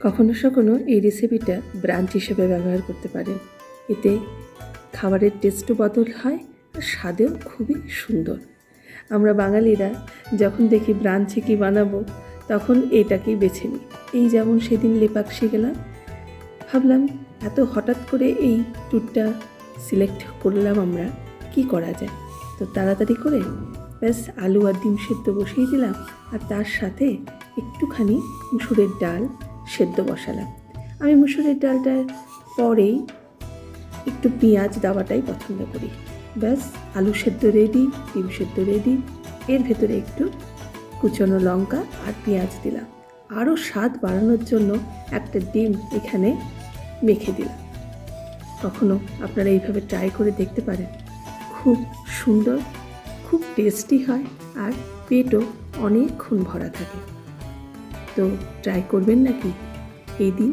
কখনো কখনো এই রেসিপিটা ব্রাঞ্চ হিসেবে ব্যবহার করতে পারেন। এতে খাবারের টেস্টও বদল হয় আর স্বাদেও খুবই সুন্দর। আমরা বাঙালিরা যখন দেখি ব্রাঞ্চে কী বানাবো তখন এটাকেই বেছে নিই। এই যেমন সেদিন লেপাক্ষী গেলাম, ভাবলাম এত হঠাৎ করে এই ট্যুরটা সিলেক্ট করলাম, আমরা কি করা যায়। তো তাড়াতাড়ি করে ব্যাস আলু আর ডিম সেদ্ধ বসিয়ে দিলাম, আর তার সাথে একটুখানি মুসুরের ডাল সেদ্ধ বসালাম। আমি মুসুরের ডালটার পরেই একটু পেঁয়াজ দেওয়াটাই পছন্দ করি। ব্যাস আলু সেদ্ধ রেডি, ডিম সেদ্ধ রেডি, এর ভেতরে একটু কুচনো লঙ্কা আর পেঁয়াজ দিলাম। আরও স্বাদ বাড়ানোর জন্য একটা ডিম এখানে মেখে দিলাম। কখনো আপনারা এইভাবে ট্রাই করে দেখতে পারেন, খুব সুন্দর, খুব টেস্টি হয় আর পেটও অনেকক্ষণ ভরা থাকে। তো ট্রাই করবেন নাকি এই দিন?